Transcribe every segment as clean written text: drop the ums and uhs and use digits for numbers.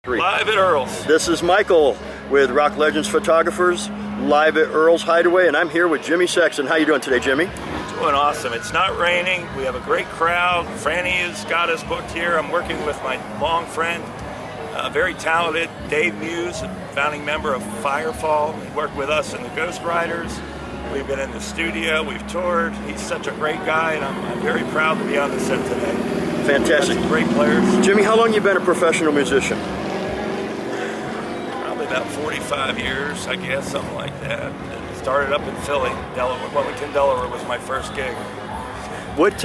Live at Earl's. This is Michael with Rock Legends Photographers, live at Earl's Hideaway, and I'm here with Jimmy Sexton. How you doing today, Jimmy? Doing awesome. It's not raining. We have a great crowd. Franny has got us booked here. I'm working with my long friend, very talented Dave Muse, a founding member of Firefall. He worked with us in the Ghost Riders. We've been in the studio. We've toured. He's such a great guy, and I'm very proud to be on the set today. Fantastic. Great players. Jimmy, how long have you been a professional musician? About 45 years, I guess, something like that. It started up in Philly, Delaware. Wilmington, Delaware was my first gig. What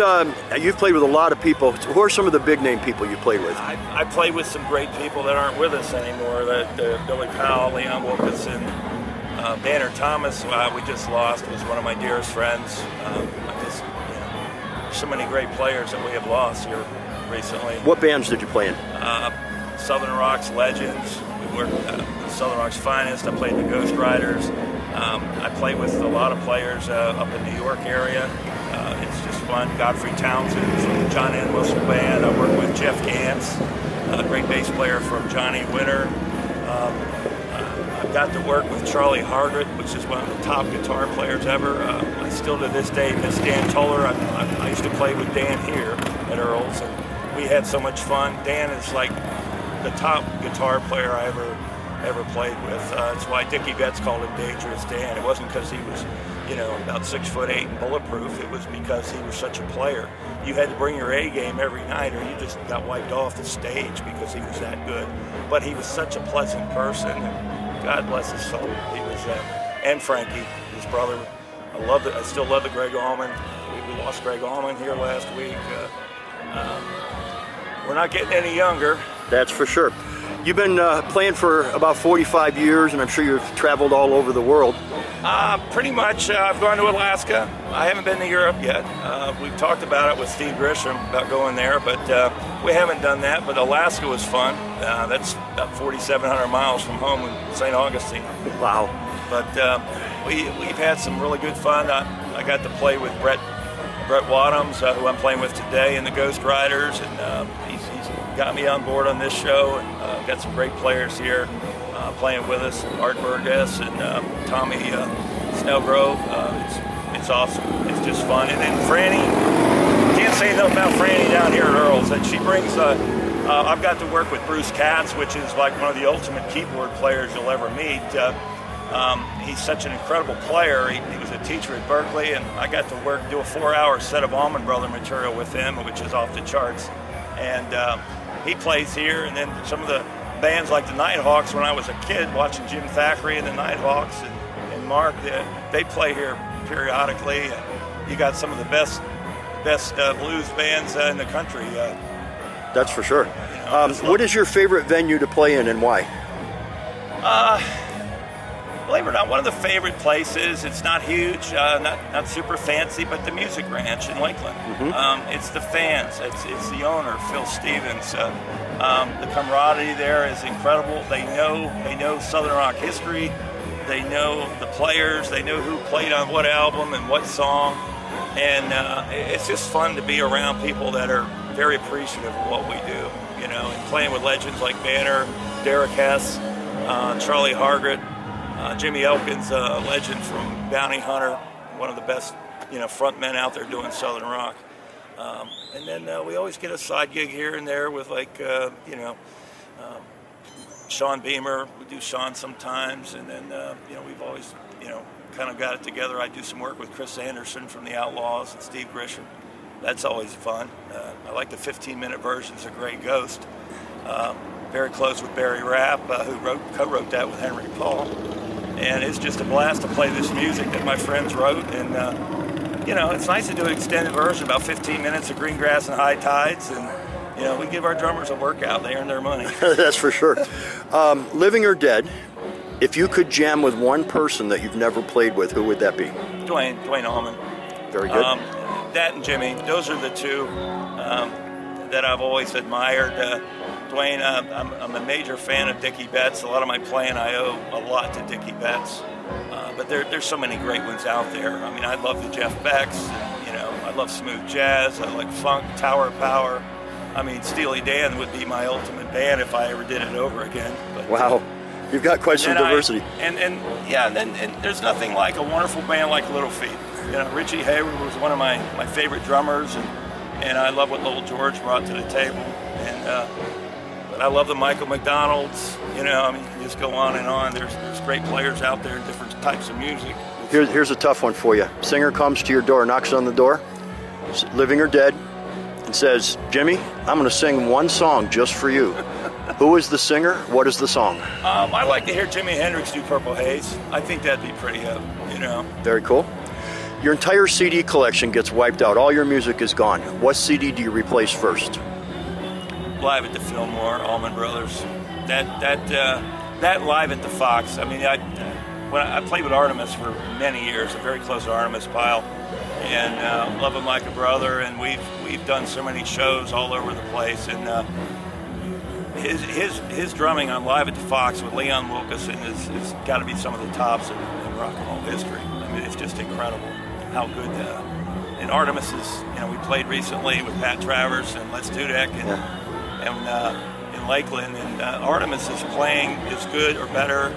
you've played with a lot of people. Who are some of the big name people you played with? I played with some great people that aren't with us anymore. Billy Powell, Leon Wilkinson, Banner Thomas, we just lost, was one of my dearest friends. So many great players that we have lost here recently. What bands did you play in? Southern Rock's Legends. We worked Southern Rock's Finest. I played the Ghost Riders. I played with a lot of players up in New York area. It's just fun. Godfrey Townsend from the John N. Whistle Band. I worked with Jeff Gantz, a great bass player from Johnny Winter. I got to work with Charlie Hargett, which is one of the top guitar players ever. I still to this day miss Dan Toller. I used to play with Dan here at Earl's, and we had so much fun. Dan is like the top guitar player I ever played with. That's why Dickey Betts called him Dangerous Dan. It wasn't because he was, about 6'8" and bulletproof. It was because he was such a player. You had to bring your A game every night, or you just got wiped off the stage because he was that good. But he was such a pleasant person. And God bless his soul. He was, and Frankie, his brother. I still love the Gregg Allman. We lost Gregg Allman here last week. We're not getting any younger. That's for sure. You've been playing for about 45 years, and I'm sure you've traveled all over the world. Pretty much. I've gone to Alaska. I haven't been to Europe yet. We've talked about it with Steve Grisham about going there, but we haven't done that. But Alaska was fun. That's about 4,700 miles from home in St. Augustine. Wow. But we've had some really good fun. I got to play with Brett Wadhams, who I'm playing with today in the Ghost Riders, and he's got me on board on this show, and got some great players here playing with us, Art Burgess and Tommy Snellgrove. It's awesome. It's just fun. And then Franny, can't say enough about Franny down here at Earl's. And she brings, I've got to work with Bruce Katz, which is like one of the ultimate keyboard players you'll ever meet. He's such an incredible player. He was a teacher at Berkeley, and I got to do a 4-hour set of Allman Brother material with him, which is off the charts. And he plays here, and then some of the bands like the Nighthawks, when I was a kid watching Jim Thackeray and the Nighthawks and Mark, they play here periodically. And you got some of the best blues bands in the country. That's for sure. What is your favorite venue to play in, and why? Believe it or not, one of the favorite places, it's not huge, not super fancy, but the Music Ranch in Lakeland. Mm-hmm. It's the fans, it's the owner, Phil Stevens. The camaraderie there is incredible. They know Southern Rock history, they know the players, they know who played on what album and what song, and it's just fun to be around people that are very appreciative of what we do, and playing with legends like Banner, Derek Hess, Charlie Hargett, Jimmy Elkins, a legend from Bounty Hunter, one of the best, front men out there doing Southern Rock. And then we always get a side gig here and there with Sean Beamer. We do Sean sometimes, and then we've always kind of got it together. I do some work with Chris Anderson from the Outlaws and Steve Grisham. That's always fun. I like the 15-minute versions of Grey Ghost. Very close with Barry Rapp, who co-wrote that with Henry Paul. And it's just a blast to play this music that my friends wrote. And, it's nice to do an extended version, about 15 minutes of Green Grass and High Tides. And, we give our drummers a workout. They earn their money. That's for sure. Living or dead, if you could jam with one person that you've never played with, who would that be? Dwayne Allman. Very good. That and Jimmy. Those are the two that I've always admired. Dwayne, I'm a major fan of Dickey Betts. A lot of my playing I owe a lot to Dickey Betts. But there's so many great ones out there. I mean, I love the Jeff Becks. I love smooth jazz. I like funk, Tower of Power. I mean, Steely Dan would be my ultimate band if I ever did it over again. But, Wow, you've got quite some diversity. And there's nothing like a wonderful band like Little Feat. You know, Richie Hayward was one of my favorite drummers, and I love what Little George brought to the table. And but I love the Michael McDonalds. You know, I mean, you can just go on and on. There's great players out there in different types of music. Here's a tough one for you. Singer comes to your door, knocks on the door, living or dead, and says, "Jimmy, I'm going to sing one song just for you." Who is the singer? What is the song? I like to hear Jimi Hendrix do Purple Haze. I think that'd be pretty, you know. Very cool. Your entire CD collection gets wiped out. All your music is gone. What CD do you replace first? Live at the Fillmore, Allman Brothers. That Live at the Fox. I mean, when I played with Artimus for many years. I'm very close to Artimus Pyle, and love him like a brother. And we've done so many shows all over the place. And his drumming on Live at the Fox with Leon Wilkeson is got to be some of the tops in rock and roll history. I mean, it's just incredible how good. And Artimus is, you know, we played recently with Pat Travers and Les Dudek in Lakeland, and Artimus is playing as good or better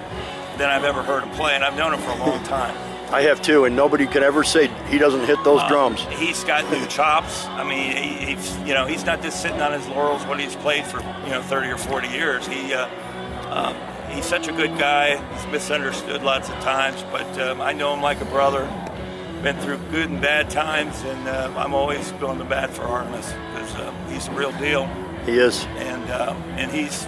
than I've ever heard him play, and I've known him for a long time. I have too, and nobody could ever say he doesn't hit those drums. He's got new chops. I mean, he's not just sitting on his laurels what he's played for 30 or 40 years. He's such a good guy. He's misunderstood lots of times, but I know him like a brother. Been through good and bad times, and I'm always going to bat for Artimus because he's the real deal. He is. And he's,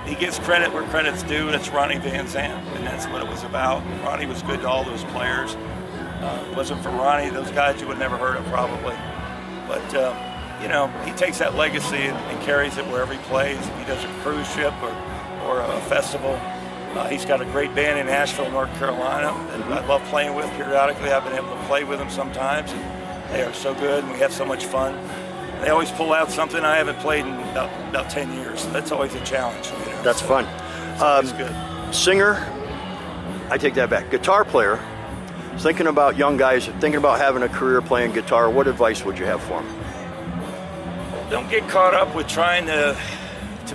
he gives credit where credit's due, and it's Ronnie Van Zant, and that's what it was about. Ronnie was good to all those players. If it wasn't for Ronnie, those guys you would never heard of probably. But, he takes that legacy and carries it wherever he plays. If he does a cruise ship or a festival. He's got a great band in Asheville, North Carolina, that I love playing with periodically. I've been able to play with them sometimes, and they are so good, and we have so much fun. They always pull out something I haven't played in about 10 years. That's always a challenge. That's fun. It's good. Singer, I take that back. Guitar player, thinking about young guys, thinking about having a career playing guitar, what advice would you have for them? Don't get caught up with trying to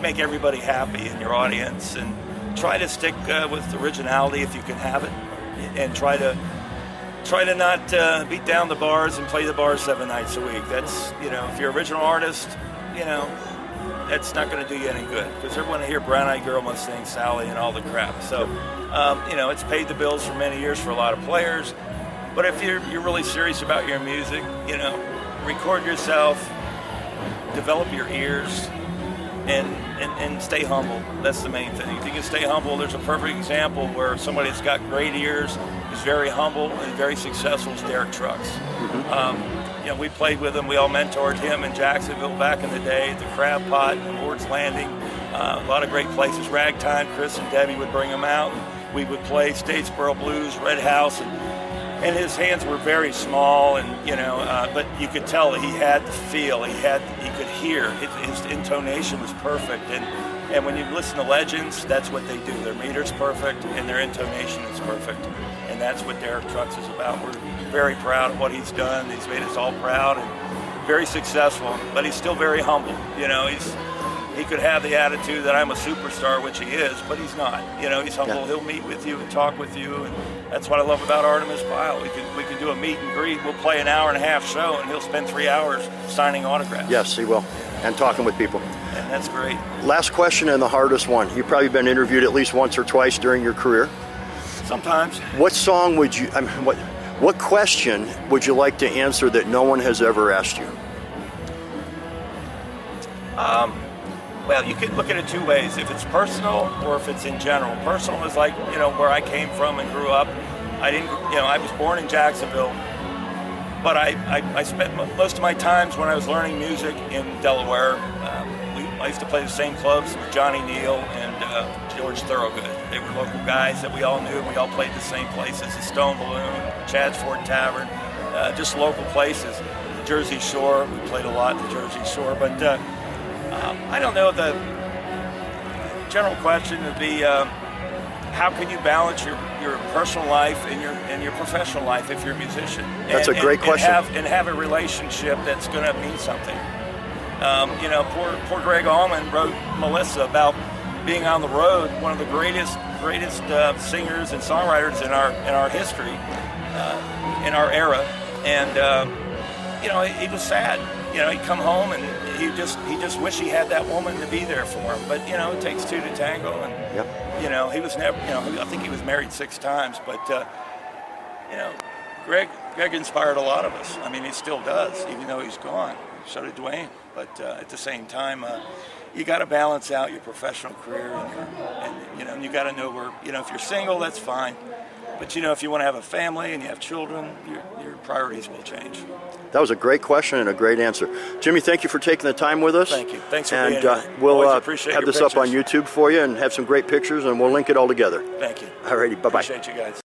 make everybody happy in your audience, and try to stick with originality if you can have it, and try to not beat down the bars and play the bars 7 nights a week. That's, if you're an original artist, that's not going to do you any good, because they're going to hear Brown Eyed Girl Must Sing Sally and all the crap. So, it's paid the bills for many years for a lot of players. But if you're really serious about your music, record yourself, develop your ears, and stay humble. That's the main thing. If you can stay humble, there's a perfect example where somebody that's got great ears is very humble and very successful is Derek Trucks. Mm-hmm. We played with him. We all mentored him in Jacksonville back in the day, at the Crab Pot and Ward's Landing. A lot of great places. Ragtime, Chris and Debbie would bring him out. We would play Statesboro Blues, Red House, and his hands were very small, and but you could tell that he had the feel. He could hear. His intonation was perfect, and when you listen to legends, that's what they do. Their meter's perfect, and their intonation is perfect, and that's what Derek Trucks is about. We're very proud of what he's done. He's made us all proud, and very successful. But he's still very humble. He could have the attitude that I'm a superstar, which he is, but he's not. He's humble. Yeah. He'll meet with you and talk with you, and that's what I love about Artimus Pyle. We can do a meet and greet. We'll play an hour-and-a-half show, and he'll spend 3 hours signing autographs. Yes, he will, and talking with people. And that's great. Last question, and the hardest one. You've probably been interviewed at least once or twice during your career. Sometimes. What song would you? What question would you like to answer that no one has ever asked you? Well, you can look at it 2 ways. If it's personal or if it's in general. Personal is like, where I came from and grew up. I was born in Jacksonville, but I spent most of my times when I was learning music in Delaware. I used to play the same clubs with Johnny Neal and George Thorogood. They were local guys that we all knew. We all played the same places, the Stone Balloon, Chad's Ford Tavern, just local places. The Jersey Shore, we played a lot at the Jersey Shore, but I don't know. The general question would be, how can you balance your personal life and your professional life if you're a musician? That's a great question. And have a relationship that's going to mean something. You know, poor Gregg Allman wrote Melissa about being on the road, one of the greatest singers and songwriters in our history, in our era, and you know, he was sad. You know, he'd come home and he just wished he had that woman to be there for him. But you know, it takes two to tango, and Yep. you know, he was never. You know, I think he was married 6 times, but you know, Gregg inspired a lot of us. I mean, he still does, even though he's gone. So did Dwayne. But at the same time, you got to balance out your professional career and you know, you got to know where, you know, if you're single, that's fine. But you know, if you want to have a family and you have children, your priorities will change. That was a great question and a great answer. Jimmy, thank you for taking the time with us. Thank you. Thanks for and, being here. We'll Always appreciate have your this up on pictures. YouTube for you and have some great pictures, and we'll link it all together. Thank you. Alrighty, bye-bye. Appreciate you guys.